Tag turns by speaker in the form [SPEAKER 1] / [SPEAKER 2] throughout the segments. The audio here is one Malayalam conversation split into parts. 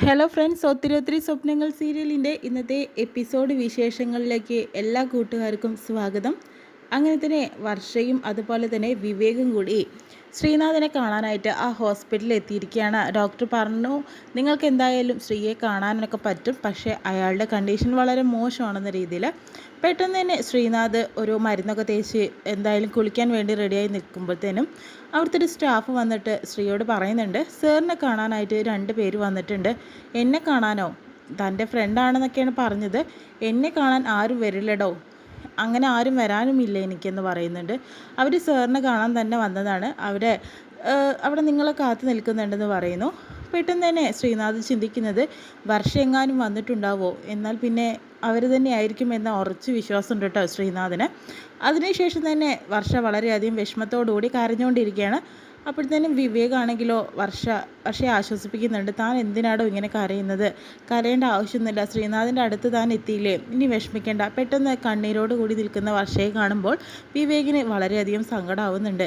[SPEAKER 1] ഹലോ ഫ്രണ്ട്സ്, ഒത്തിരി ഒത്തിരി സ്വപ്നങ്ങൾ സീരിയലിൻ്റെ ഇന്നത്തെ എപ്പിസോഡ് വിശേഷങ്ങളിലേക്ക് എല്ലാ കൂട്ടുകാർക്കും സ്വാഗതം. അങ്ങനെ തന്നെ വർഷയും അതുപോലെ തന്നെ വിവേകും കൂടി ശ്രീനാഥിനെ കാണാനായിട്ട് ആ ഹോസ്പിറ്റലിൽ എത്തിയിരിക്കുകയാണ്. ഡോക്ടർ പറഞ്ഞു, നിങ്ങൾക്ക് എന്തായാലും ശ്രീയെ കാണാനൊക്കെ പറ്റും, പക്ഷേ അയാളുടെ കണ്ടീഷൻ വളരെ മോശമാണെന്ന രീതിയിൽ. പെട്ടെന്ന് തന്നെ ശ്രീനാഥ് ഒരു മരുന്നൊക്കെ തേച്ച് എന്തായാലും കുളിക്കാൻ വേണ്ടി റെഡിയായി നിൽക്കുമ്പോഴത്തേനും അവിടുത്തെ ഒരു സ്റ്റാഫ് വന്നിട്ട് ശ്രീയോട് പറയുന്നുണ്ട്, സാറിനെ കാണാനായിട്ട് 2 പേര് വന്നിട്ടുണ്ട്. എന്നെ കാണാനോ? തൻ്റെ ഫ്രണ്ടാണെന്നൊക്കെയാണ് പറഞ്ഞത്. എന്നെ കാണാൻ ആരും വരില്ലടോ, അങ്ങനെ ആരും വരാനുമില്ല എനിക്കെന്ന് പറയുന്നുണ്ട്. അവർ സാറിനെ കാണാൻ തന്നെ വന്നതാണ്, അവിടെ നിങ്ങളെ കാത്തു നിൽക്കുന്നുണ്ടെന്ന് പറയുന്നു. പെട്ടെന്ന് തന്നെ ശ്രീനാഥ് ചിന്തിക്കുന്നത്, വർഷ എങ്ങാനും വന്നിട്ടുണ്ടാവോ, എന്നാൽ പിന്നെ അവർ തന്നെ ആയിരിക്കും എന്ന ഉറച്ച് വിശ്വാസമുണ്ട് കേട്ടോ ശ്രീനാഥിന്. അതിനുശേഷം തന്നെ വർഷ വളരെയധികം വിഷമത്തോടുകൂടി കരഞ്ഞുകൊണ്ടിരിക്കുകയാണ്. അപ്പോഴത്തേനും വിവേകാണെങ്കിലോ വർഷയെ ആശ്വസിപ്പിക്കുന്നുണ്ട്. താൻ എന്തിനാടോ ഇങ്ങനെ കരയുന്നത്? കരയേണ്ട ആവശ്യമൊന്നുമില്ല, ശ്രീനാഥിൻ്റെ അടുത്ത് താൻ എത്തിയില്ലേ, ഇനി വിഷമിക്കേണ്ട. പെട്ടെന്ന് കണ്ണീരോട് കൂടി നിൽക്കുന്ന വർഷയെ കാണുമ്പോൾ വിവേകിന് വളരെയധികം സങ്കടമാവുന്നുണ്ട്.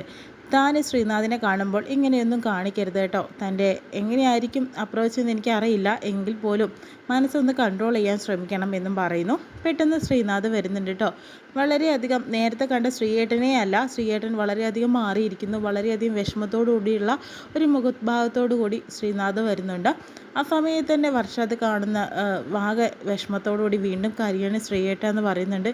[SPEAKER 1] താൻ ശ്രീനാഥിനെ കാണുമ്പോൾ ഇങ്ങനെയൊന്നും കാണിക്കരുത് കേട്ടോ. തൻ്റെ എങ്ങനെയായിരിക്കും അപ്രോച്ച് എന്ന് എനിക്കറിയില്ല, എങ്കിൽ പോലും മനസ്സൊന്ന് കൺട്രോൾ ചെയ്യാൻ ശ്രമിക്കണം എന്നും പറയുന്നു. പെട്ടെന്ന് ശ്രീനാഥ് വരുന്നുണ്ട് കേട്ടോ. വളരെയധികം നേരത്തെ കണ്ട ശ്രീയേട്ടനെ അല്ല, ശ്രീയേട്ടൻ വളരെയധികം മാറിയിരിക്കുന്നു. വളരെയധികം വിഷമത്തോടു കൂടിയുള്ള ഒരു മുഖഭാവത്തോടു കൂടി ശ്രീനാഥ് വരുന്നുണ്ട്. ആ സമയത്ത് തന്നെ വർഷ അത് കാണുന്ന ആകെ വിഷമത്തോടു കൂടി വീണ്ടും കരിയാണ്. ശ്രീയേട്ട എന്ന് പറയുന്നുണ്ട്,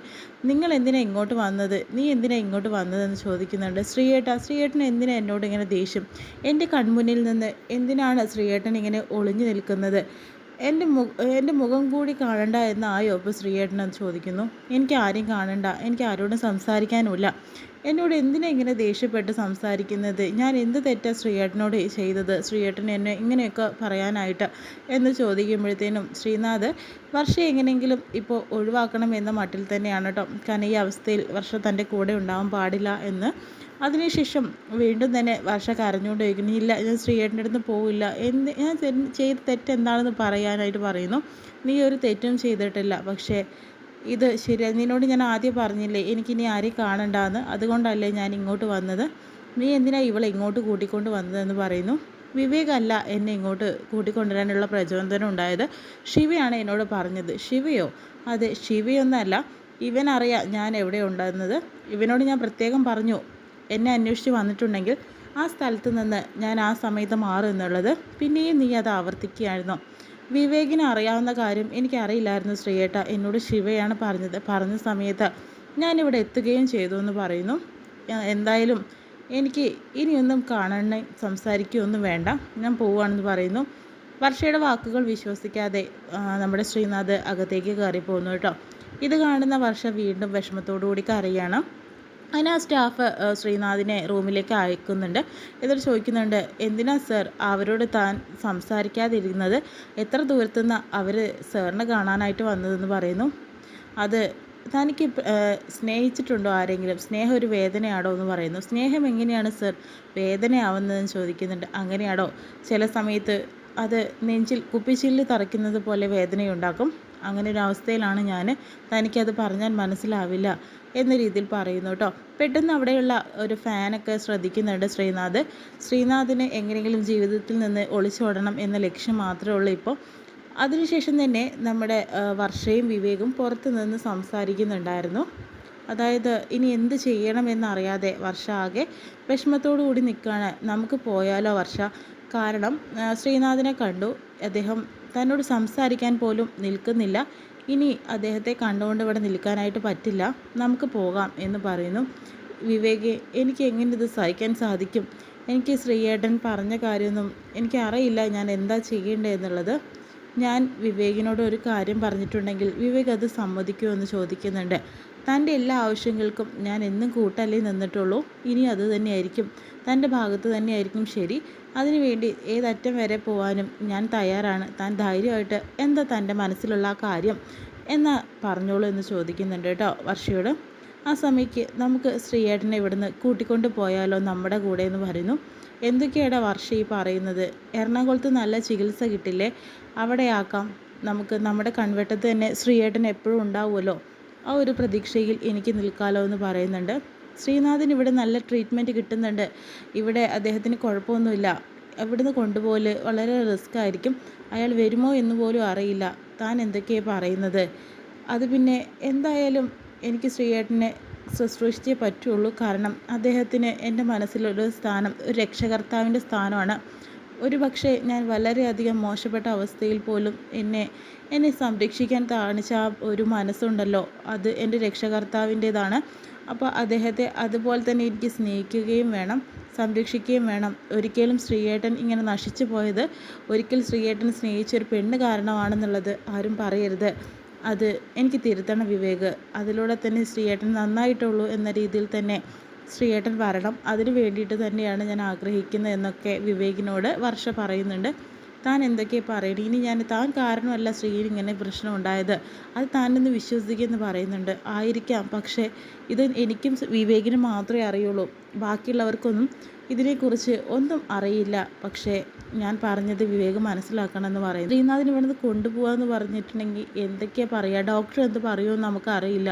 [SPEAKER 1] നിങ്ങൾ എന്തിനാ ഇങ്ങോട്ട് വന്നത്, നീ എന്തിനാ ഇങ്ങോട്ട് വന്നതെന്ന് ചോദിക്കുന്നുണ്ട്. ശ്രീയേട്ടൻ എന്തിനാ എന്നോട് ഇങ്ങനെ ദേഷ്യം? എൻ്റെ കൺമുന്നിൽ നിന്ന് എന്തിനാണ് ശ്രീയേട്ടൻ ഇങ്ങനെ ഒളിഞ്ഞു നിൽക്കുന്നത്? എൻ്റെ മുഖം കൂടി കാണണ്ട എന്നായോ ഇപ്പോൾ ശ്രീയേട്ടനെന്ന് ചോദിക്കുന്നു. എനിക്ക് ആരെയും കാണണ്ട, എനിക്ക് ആരോടും സംസാരിക്കാനുമില്ല. എന്നോട് എന്തിനാ ഇങ്ങനെ ദേഷ്യപ്പെട്ട് സംസാരിക്കുന്നത്? ഞാൻ എന്ത് തെറ്റാ ശ്രീയേട്ടനോട് ചെയ്തത്, ശ്രീയേട്ടൻ എന്നെ ഇങ്ങനെയൊക്കെ പറയാനായിട്ട് എന്ന് ചോദിക്കുമ്പോഴത്തേനും ശ്രീനാഥ് വർഷയെ എങ്ങനെയെങ്കിലും ഇപ്പോൾ ഒഴിവാക്കണം എന്ന മട്ടിൽ തന്നെയാണ് കേട്ടോ. കാരണം ഈ അവസ്ഥയിൽ വർഷ തൻ്റെ കൂടെ ഉണ്ടാവാൻ പാടില്ല എന്ന്. അതിനുശേഷം വീണ്ടും തന്നെ വർഷ കരഞ്ഞുകൊണ്ട് ചോദിക്കുന്നു, ഇല്ല ഞാൻ ശ്രീയേട്ടൻ്റെ അടുത്ത് പോവില്ല, ഞാൻ ചെയ്ത തെറ്റ് എന്താണെന്ന് പറയാനായിട്ട് പറയുന്നു. നീ ഒരു തെറ്റും ചെയ്തിട്ടില്ല, പക്ഷേ ഇത് ശരിയാ, നിന്നോട് ഞാൻ ആദ്യം പറഞ്ഞില്ലേ എനിക്കിനി ആരെയും കാണണ്ടാന്ന്, അതുകൊണ്ടല്ലേ ഞാൻ ഇങ്ങോട്ട് വന്നത്. നീ എന്തിനാ ഇവളെ ഇങ്ങോട്ട് കൂട്ടിക്കൊണ്ട് വന്നതെന്ന് പറയുന്നു. വിവേകല്ല എന്നെ ഇങ്ങോട്ട് കൂട്ടിക്കൊണ്ടുവരാനുള്ള പ്രചോദനം ഉണ്ടായത്, ശിവയാണ് എന്നോട് പറഞ്ഞത്. ശിവയോ? അതെ, ശിവയൊന്നല്ല, ഇവനറിയാം ഞാൻ എവിടെ ഉണ്ടാകുന്നത്. ഇവനോട് ഞാൻ പ്രത്യേകം പറഞ്ഞു, എന്നെ അന്വേഷിച്ച് വന്നിട്ടുണ്ടെങ്കിൽ ആ സ്ഥലത്ത് നിന്ന് ഞാൻ ആ സമയത്ത് മാറും എന്നുള്ളത്. പിന്നെയും നീ അത് ആവർത്തിക്കുകയായിരുന്നോ? വിവേകിന് അറിയാവുന്ന കാര്യം എനിക്കറിയില്ലായിരുന്നു ശ്രീയേട്ട, എന്നോട് ശിവയാണ് പറഞ്ഞത്. പറഞ്ഞ സമയത്ത് ഞാനിവിടെ എത്തുകയും ചെയ്തു എന്ന് പറയുന്നു. എന്തായാലും എനിക്ക് ഇനിയൊന്നും കാണണേ സംസാരിക്കുകയൊന്നും വേണ്ട, ഞാൻ പോവുകയാണെന്ന് പറയുന്നു. വർഷയുടെ വാക്കുകൾ വിശ്വസിക്കാതെ നമ്മുടെ ശ്രീനാഥ് അകത്തേക്ക് കയറി പോകുന്നു കേട്ടോ. ഇത് കാണുന്ന വർഷ വീണ്ടും വിഷമത്തോടു കൂടി കരയാണ്. അതിന് ആ സ്റ്റാഫ് ശ്രീനാഥിനെ റൂമിലേക്ക് അയക്കുന്നുണ്ട്. എന്നിട്ട് ചോദിക്കുന്നുണ്ട്, എന്തിനാ സർ അവരോട് താൻ സംസാരിക്കാതിരുന്നത്? എത്ര ദൂരത്തുനിന്ന് അവർ സാറിനെ കാണാനായിട്ട് വന്നതെന്ന് പറയുന്നു. അത് തനിക്ക് സ്നേഹിച്ചിട്ടുണ്ടോ ആരെങ്കിലും? സ്നേഹം ഒരു വേദനയാണോ എന്ന് പറയുന്നു. സ്നേഹം എങ്ങനെയാണ് സർ വേദനയാവുന്നതെന്ന് ചോദിക്കുന്നുണ്ട്. അങ്ങനെയാണോ? ചില സമയത്ത് അത് നെഞ്ചിൽ കുപ്പിച്ചില്ല് തറയ്ക്കുന്നത് പോലെ വേദനയുണ്ടാക്കും. അങ്ങനെ ഒരു അവസ്ഥയിലാണ് ഞാൻ, തനിക്കത് പറഞ്ഞാൽ മനസ്സിലാവില്ല എന്ന രീതിയിൽ പറയുന്നു കേട്ടോ. പെട്ടെന്ന് അവിടെയുള്ള ഒരു ഫാനൊക്കെ ശ്രദ്ധിക്കുന്നുണ്ട് ശ്രീനാഥിന് എങ്ങനെയെങ്കിലും ജീവിതത്തിൽ നിന്ന് ഒളിച്ചോടണം എന്ന ലക്ഷ്യം മാത്രമേ ഉള്ളൂ ഇപ്പോൾ. അതിനുശേഷം തന്നെ നമ്മുടെ വർഷയും വിവേകും പുറത്ത് നിന്ന് സംസാരിക്കുന്നുണ്ടായിരുന്നു. അതായത് ഇനി എന്ത് ചെയ്യണമെന്നറിയാതെ വർഷ ആകെ വിഷമത്തോടു കൂടി നിൽക്കുകയാണ്. നമുക്ക് പോയാലോ വർഷ? കാരണം ശ്രീനാഥിനെ കണ്ടു, അദ്ദേഹം തന്നോട് സംസാരിക്കാൻ പോലും നിൽക്കുന്നില്ല. ഇനി അദ്ദേഹത്തെ കണ്ടുകൊണ്ട് ഇവിടെ നിൽക്കാനായിട്ട് പറ്റില്ല, നമുക്ക് പോകാം എന്ന് പറയുന്നു. വിവേക്, എനിക്ക് എങ്ങനെ ഇത് സഹിക്കാൻ സാധിക്കും? എനിക്ക് ശ്രീയേട്ടൻ പറഞ്ഞ കാര്യമൊന്നും എനിക്കറിയില്ല, ഞാൻ എന്താ ചെയ്യേണ്ടതെന്നുള്ളത്. ഞാൻ വിവേകിനോട് ഒരു കാര്യം പറഞ്ഞിട്ടുണ്ടെങ്കിൽ വിവേക് അത് സമ്മതിക്കുമോ എന്ന് ചോദിക്കുന്നുണ്ട്. തൻ്റെ എല്ലാ ആവശ്യങ്ങൾക്കും ഞാൻ എന്നും കൂട്ടല്ലേ നിന്നിട്ടുള്ളൂ, ഇനി അത് തന്നെയായിരിക്കും, തൻ്റെ ഭാഗത്ത് തന്നെയായിരിക്കും ശരി. അതിനുവേണ്ടി ഏതറ്റം വരെ പോകാനും ഞാൻ തയ്യാറാണ്. താൻ ധൈര്യമായിട്ട് എന്താ തൻ്റെ മനസ്സിലുള്ള ആ കാര്യം എന്ന് പറഞ്ഞോളൂ എന്ന് ചോദിക്കുന്നുണ്ട് കേട്ടോ വർഷയോട്. ആ സമയത്ത് നമുക്ക് ശ്രീയേട്ടനെ ഇവിടുന്ന് കൂട്ടിക്കൊണ്ട് പോയാലോ നമ്മുടെ കൂടെ എന്ന് പറയുന്നു. എന്തൊക്കെയാണ് വർഷ ഈ പറയുന്നത്? എറണാകുളത്ത് നല്ല ചികിത്സ കിട്ടില്ലേ, അവിടെ ആക്കാം നമുക്ക്. നമ്മുടെ കൺവെട്ടത്ത് തന്നെ ശ്രീയേട്ടൻ എപ്പോഴും ഉണ്ടാവുമല്ലോ, ആ ഒരു പ്രതീക്ഷയിൽ എനിക്ക് നിൽക്കാമല്ലോ എന്ന് പറയുന്നുണ്ട്. ശ്രീനാഥിന് ഇവിടെ നല്ല ട്രീറ്റ്മെൻറ്റ് കിട്ടുന്നുണ്ട്, ഇവിടെ അദ്ദേഹത്തിന് കുഴപ്പമൊന്നുമില്ല. ഇവിടുന്ന് കൊണ്ടുപോകൽ വളരെ റിസ്ക് ആയിരിക്കും. അയാൾ വരുമോ എന്ന് പോലും അറിയില്ല. താൻ എന്തൊക്കെയാണ് പറയുന്നത്? അത് പിന്നെ എന്തായാലും എനിക്ക് ശ്രീയേട്ടനെ ശുശ്രൂഷിച്ചേ പറ്റുള്ളൂ. കാരണം അദ്ദേഹത്തിന് എൻ്റെ മനസ്സിലൊരു സ്ഥാനം, ഒരു രക്ഷകർത്താവിൻ്റെ സ്ഥാനമാണ്. ഒരു പക്ഷേ ഞാൻ വളരെയധികം മോശപ്പെട്ട അവസ്ഥയിൽ പോലും എന്നെ സംരക്ഷിക്കാൻ കാണിച്ച ആ ഒരു മനസ്സുണ്ടല്ലോ, അത് എൻ്റെ രക്ഷകർത്താവിൻ്റേതാണ്. അപ്പോൾ അദ്ദേഹത്തെ അതുപോലെ തന്നെ എനിക്ക് സ്നേഹിക്കുകയും വേണം, സംരക്ഷിക്കുകയും വേണം. ഒരിക്കലും ശ്രീയേട്ടൻ ഇങ്ങനെ നശിച്ചു പോയത് ഒരിക്കൽ ശ്രീയേട്ടൻ സ്നേഹിച്ചൊരു പെണ്ണ് കാരണമാണെന്നുള്ളത് ആരും പറയരുത്. അത് എനിക്ക് തിരുത്തണം വിവേക്. അതിലൂടെ തന്നെ ശ്രീയേട്ടൻ നന്നായിട്ടുള്ളൂ എന്ന രീതിയിൽ തന്നെ ശ്രീയേട്ടൻ വരണം. അതിന് വേണ്ടിയിട്ട് തന്നെയാണ് ഞാൻ ആഗ്രഹിക്കുന്നത് എന്നൊക്കെ വിവേകിനോട് വർഷ പറയുന്നുണ്ട്. താൻ എന്തൊക്കെയാണ് പറയണേ? ഇനി താൻ കാരണമല്ല ശ്രീയിൽ ഇങ്ങനെ പ്രശ്നം ഉണ്ടായത്, അത് താനൊന്ന് വിശ്വസിക്കുമെന്ന് പറയുന്നുണ്ട്. ആയിരിക്കാം, പക്ഷേ ഇത് എനിക്കും വിവേകിനും മാത്രമേ അറിയുള്ളൂ. ബാക്കിയുള്ളവർക്കൊന്നും ഇതിനെക്കുറിച്ച് ഒന്നും അറിയില്ല. പക്ഷേ ഞാൻ പറഞ്ഞത് വിവേക് മനസ്സിലാക്കണമെന്ന് പറയുന്നു. ശ്രീനാഥിന് ഇവിടുന്ന് കൊണ്ടുപോകാമെന്ന് പറഞ്ഞിട്ടുണ്ടെങ്കിൽ എന്തൊക്കെയാണ് പറയുക, ഡോക്ടർ എന്ത് പറയുമെന്ന് നമുക്കറിയില്ല.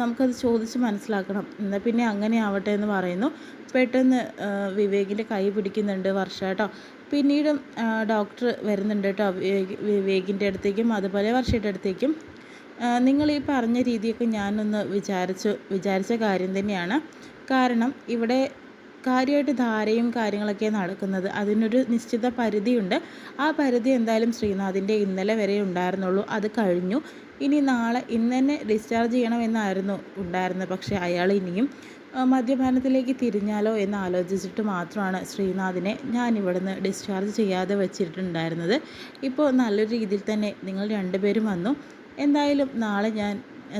[SPEAKER 1] നമുക്കത് ചോദിച്ച് മനസ്സിലാക്കണം. എന്നാൽ പിന്നെ അങ്ങനെ ആവട്ടെ എന്ന് പറയുന്നു. പെട്ടെന്ന് വിവേകിൻ്റെ കൈ പിടിക്കുന്നുണ്ട് വർഷ കേട്ടോ. പിന്നീടും ഡോക്ടർ വരുന്നുണ്ട് കേട്ടോ വിവേകിൻ്റെ അടുത്തേക്കും അതുപോലെ വർഷയുടെ അടുത്തേക്കും. നിങ്ങൾ ഈ പറഞ്ഞ രീതിയൊക്കെ ഞാനൊന്ന് വിചാരിച്ച കാര്യം തന്നെയാണ്. കാരണം ഇവിടെ കാര്യമായിട്ട് ധാരയും കാര്യങ്ങളൊക്കെ നടക്കുന്നത്. അതിനൊരു നിശ്ചിത പരിധിയുണ്ട്. ആ പരിധി എന്തായാലും ശ്രീനാഥിൻ്റെ ഇന്നലെ വരെ ഉണ്ടായിരുന്നുള്ളൂ. അത് കഴിഞ്ഞു. ഇനി ഇന്ന് തന്നെ ഡിസ്ചാർജ് ചെയ്യണമെന്നായിരുന്നു ഉണ്ടായിരുന്നത്. പക്ഷേ അയാൾ ഇനിയും മദ്യപാനത്തിലേക്ക് തിരിഞ്ഞാലോ എന്ന് ആലോചിച്ചിട്ട് മാത്രമാണ് ശ്രീനാഥിനെ ഞാൻ ഇവിടുന്ന് ഡിസ്ചാർജ് ചെയ്യാതെ വെച്ചിട്ടുണ്ടായിരുന്നത്. ഇപ്പോൾ നല്ലൊരു രീതിയിൽ തന്നെ നിങ്ങൾ രണ്ടുപേരും വന്നു. എന്തായാലും നാളെ ഞാൻ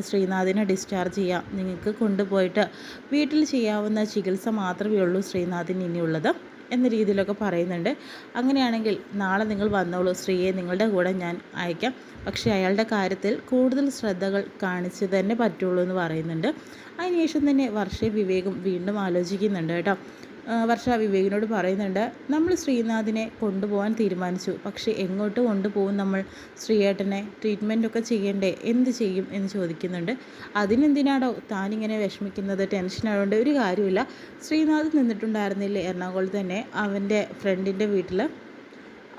[SPEAKER 1] ശ്രീനാഥിനെ ഡിസ്ചാർജ് ചെയ്യാം. നിങ്ങൾക്ക് കൊണ്ടുപോയിട്ട് വീട്ടിൽ ചെയ്യാവുന്ന ചികിത്സ മാത്രമേ ഉള്ളൂ ശ്രീനാഥിന് ഇനിയുള്ളത് എന്ന രീതിയിലൊക്കെ പറയുന്നുണ്ട്. അങ്ങനെയാണെങ്കിൽ നാളെ നിങ്ങൾ വന്നോളൂ, ശ്രീയെ നിങ്ങളുടെ കൂടെ ഞാൻ അയക്കാം. പക്ഷേ അയാളുടെ കാര്യത്തിൽ കൂടുതൽ ശ്രദ്ധകൾ കാണിച്ച് തന്നെ പറ്റുള്ളൂ എന്ന് പറയുന്നുണ്ട്. അതിനുശേഷം തന്നെ വർഷയും വിവേകും വീണ്ടും ആലോചിക്കുന്നുണ്ട് കേട്ടോ. വർഷ വിവേകിനോട് പറയുന്നുണ്ട്, നമ്മൾ ശ്രീനാഥിനെ കൊണ്ടുപോകാൻ തീരുമാനിച്ചു. പക്ഷേ എങ്ങോട്ട് കൊണ്ടുപോകും നമ്മൾ? ശ്രീയേട്ടനെ ട്രീറ്റ്മെൻറ്റൊക്കെ ചെയ്യണ്ടേ? എന്ത് ചെയ്യും എന്ന് ചോദിക്കുന്നുണ്ട്. അതിനെന്തിനാടോ താനിങ്ങനെ വിഷമിക്കുന്നത്? ടെൻഷനായതുകൊണ്ട് ഒരു കാര്യമില്ല. ശ്രീനാഥ് നിന്നിട്ടുണ്ടായിരുന്നില്ലേ എറണാകുളത്ത് തന്നെ അവൻ്റെ ഫ്രണ്ടിൻ്റെ വീട്ടിൽ?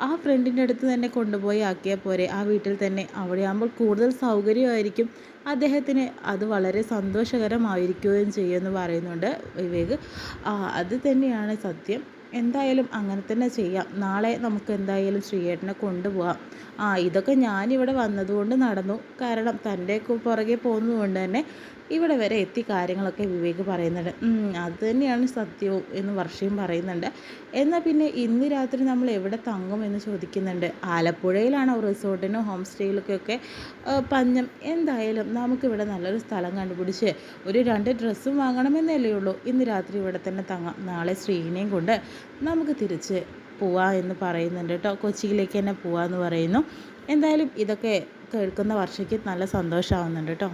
[SPEAKER 1] ആ ഫ്രണ്ടിൻ്റെ അടുത്ത് തന്നെ കൊണ്ടുപോയി ആക്കിയാൽ പോരെ, ആ വീട്ടിൽ തന്നെ. അവിടെയാകുമ്പോൾ കൂടുതൽ സൗകര്യമായിരിക്കും അദ്ദേഹത്തിന്. അത് വളരെ സന്തോഷകരമായിരിക്കുകയും ചെയ്യുമെന്ന് പറയുന്നുണ്ട് വിവേക്. അത് തന്നെയാണ് സത്യം. എന്തായാലും അങ്ങനെ തന്നെ ചെയ്യാം. നാളെ നമുക്ക് എന്തായാലും ശ്രീയേട്ടനെ കൊണ്ടുപോകാം. ഇതൊക്കെ ഞാനിവിടെ വന്നതുകൊണ്ട് നടന്നു. കാരണം തൻ്റെ പുറകെ പോകുന്നതുകൊണ്ട് തന്നെ ഇവിടെ വരെ എത്തി കാര്യങ്ങളൊക്കെ വിവേക് പറയുന്നുണ്ട്. അത് തന്നെയാണ് സത്യവും എന്ന് വർഷയും പറയുന്നുണ്ട്. എന്നാൽ പിന്നെ ഇന്ന് രാത്രി നമ്മൾ എവിടെ തങ്ങും എന്ന് ചോദിക്കുന്നുണ്ട്. ആലപ്പുഴയിലാണോ റിസോർട്ടിനും ഹോം സ്റ്റേയിലൊക്കെ പഞ്ഞം? എന്തായാലും നമുക്കിവിടെ നല്ലൊരു സ്ഥലം കണ്ടുപിടിച്ച് ഒരു 2 ഡ്രസ്സും വാങ്ങണമെന്നല്ലേ ഉള്ളൂ. ഇന്ന് രാത്രി ഇവിടെ തന്നെ തങ്ങാം. നാളെ ശ്രീനെയും കൊണ്ട് നമുക്ക് തിരിച്ച് പോവാം എന്ന് പറയുന്നുണ്ട് കേട്ടോ. കൊച്ചിയിലേക്ക് തന്നെ പോവാമെന്ന് പറയുന്നു. എന്തായാലും ഇതൊക്കെ കേൾക്കുന്ന വർഷയ്ക്ക് നല്ല സന്തോഷമാവുന്നുണ്ട് കേട്ടോ.